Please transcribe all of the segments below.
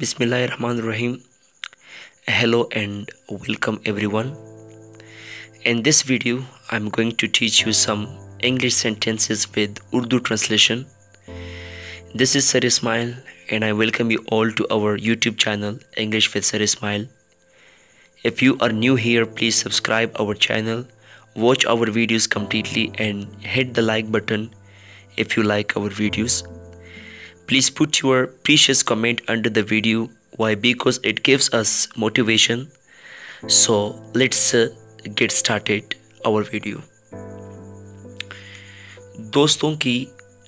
Bismillahirrahmanirrahim. Hello and welcome everyone. In this video, I'm going to teach you some English sentences with Urdu translation. This is Sir Ismail and I welcome you all to our YouTube channel English with Sir Ismail. If you are new here, please subscribe our channel, watch our videos completely and hit the like button if you like our videos. Please put your precious comment under the video. Why? Because it gives us motivation. So let's get started our video. दोस्तों की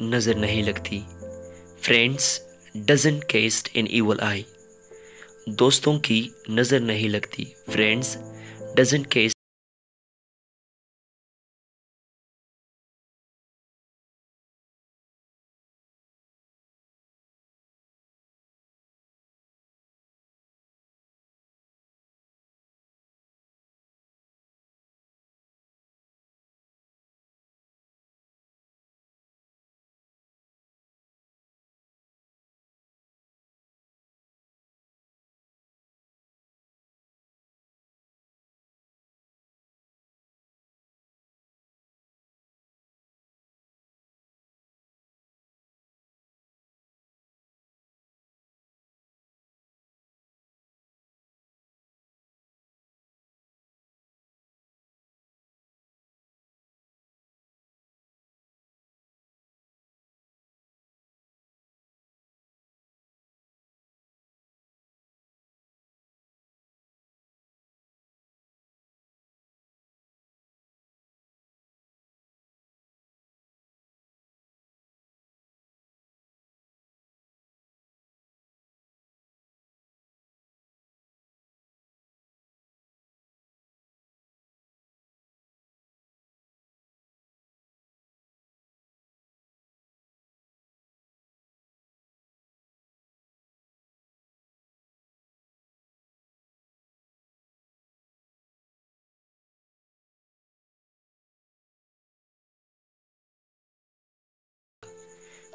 नज़र नहीं लगती. Friends doesn't cast an evil eye. दोस्तों की नज़र नहीं लगती. Friends doesn't cast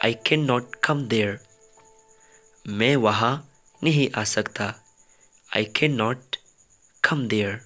I cannot come there. मैं वहाँ नहीं आ सकता. I cannot come there.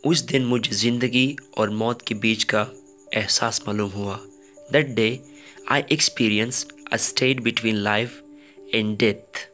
उस दिन मुझे ज़िंदगी और मौत के बीच का एहसास मालूम हुआ. That day I experienced a state between life and death.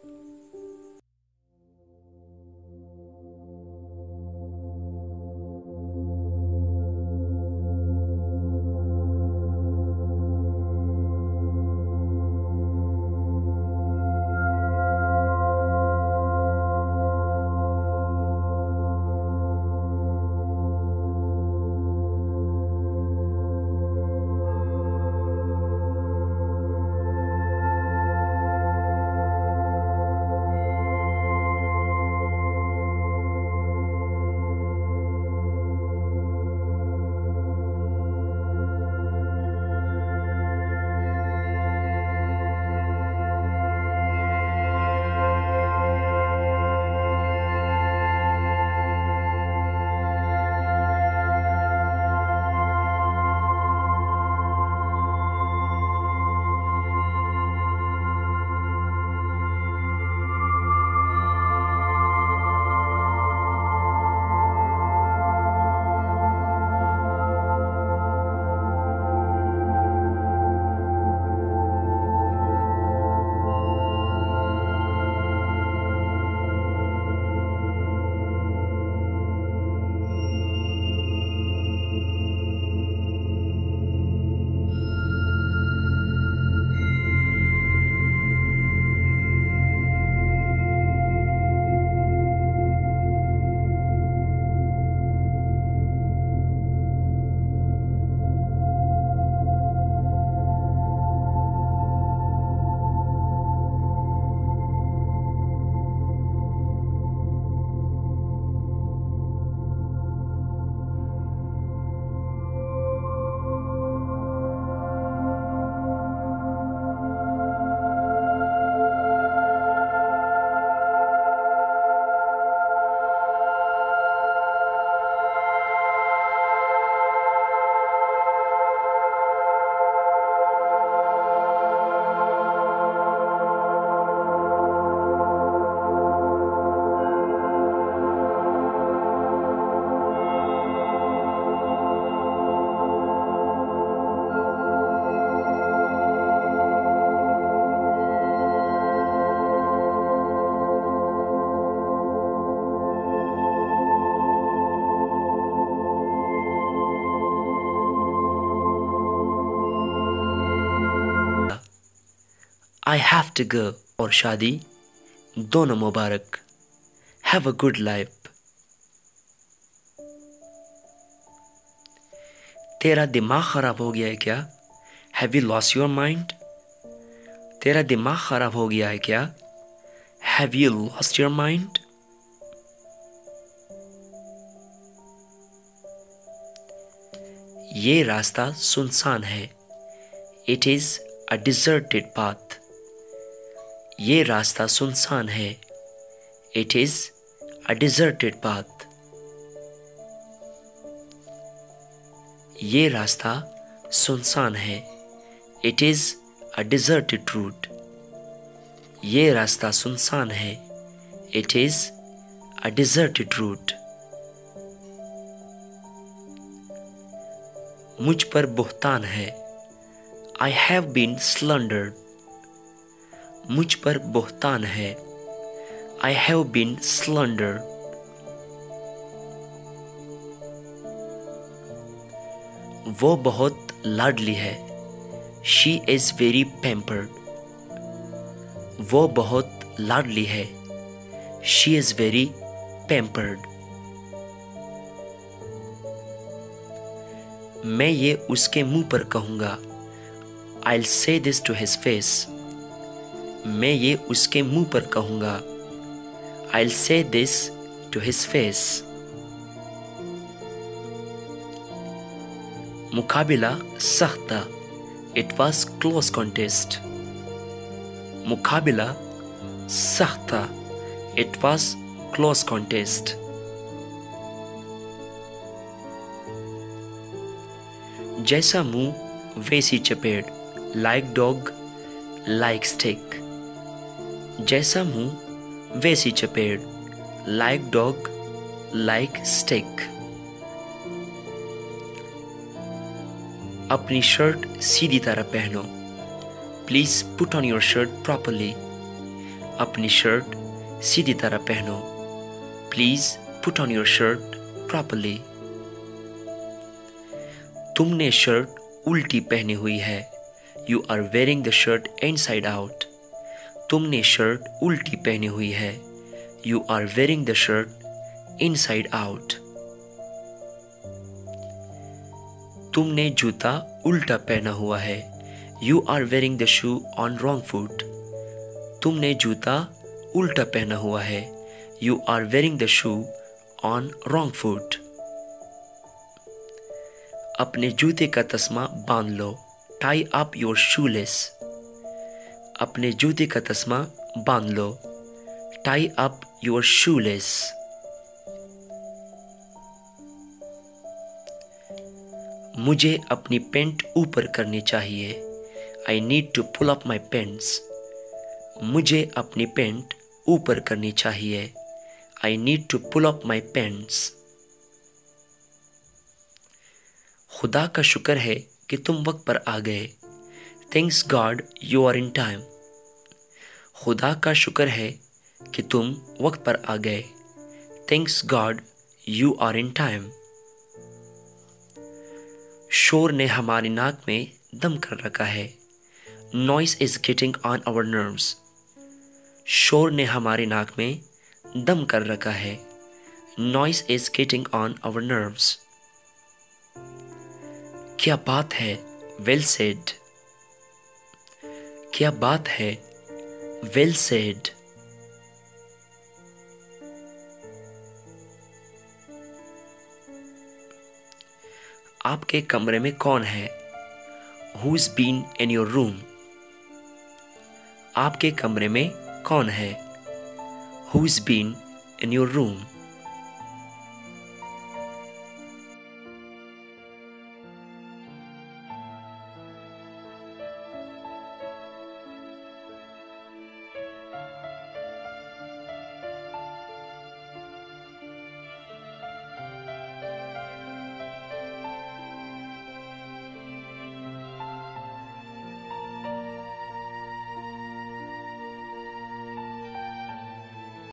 I have to go और शादी दोनों मुबारक। Have a good life। तेरा दिमाग खराब हो गया है क्या? Have you lost your mind? तेरा दिमाग खराब हो गया है क्या? Have you lost your mind? ये रास्ता सुनसान है। It is a deserted path। ये रास्ता सुनसान है। It is a deserted path। ये रास्ता सुनसान है। It is a deserted route। ये रास्ता सुनसान है। It is a deserted route। मुझ पर बुहतान है। I have been slandered। मुझ पर बुहतान है। I have been slandered। वो बहुत लाडली है। She is very pampered। वो बहुत लाडली है। She is very pampered। मैं ये उसके मुंह पर कहूँगा। I'll say this to his face। मैं ये उसके मुंह पर कहूँगा। I'll say this to his face। मुकाबला सख्त था। It was close contest। मुकाबला सख्त था। It was close contest। जैसा मुंह वैसी चपेट। Like dog, like stick। जैसा मुंह वैसी चपेट। Like dog, like stick। अपनी शर्ट सीधी तरह पहनो। Please put on your shirt properly। अपनी शर्ट सीधी तरह पहनो। Please put on your shirt properly। तुमने शर्ट उल्टी पहनी हुई है। You are wearing the shirt inside out। तुमने शर्ट उल्टी पहनी हुई है। You are wearing the shirt inside out। तुमने जूता उल्टा पहना हुआ है। You are wearing the shoe on wrong foot। तुमने जूता उल्टा पहना हुआ है। You are wearing the shoe on wrong foot। अपने जूते का तस्मा बांध लो। Tie up your shoelace। अपने जूते का तस्मा बांध लो। Tie up your shoelace। मुझे अपनी पेंट ऊपर करनी चाहिए। I need to pull up my pants। मुझे अपनी पेंट ऊपर करनी चाहिए। I need to pull up my pants। खुदा का शुक्र है कि तुम वक्त पर आ गए। Thanks God you are in time। खुदा का शुक्र है कि तुम वक्त पर आ गए। Thanks God you are in time। शोर ने हमारी नाक में दम कर रखा है। Noise is getting on our nerves। शोर ने हमारी नाक में दम कर रखा है। Noise is getting on our nerves। क्या बात है? Well said। क्या बात है? Well said। आपके कमरे में कौन है? Who's been in your room? आपके कमरे में कौन है? Who's been in your room?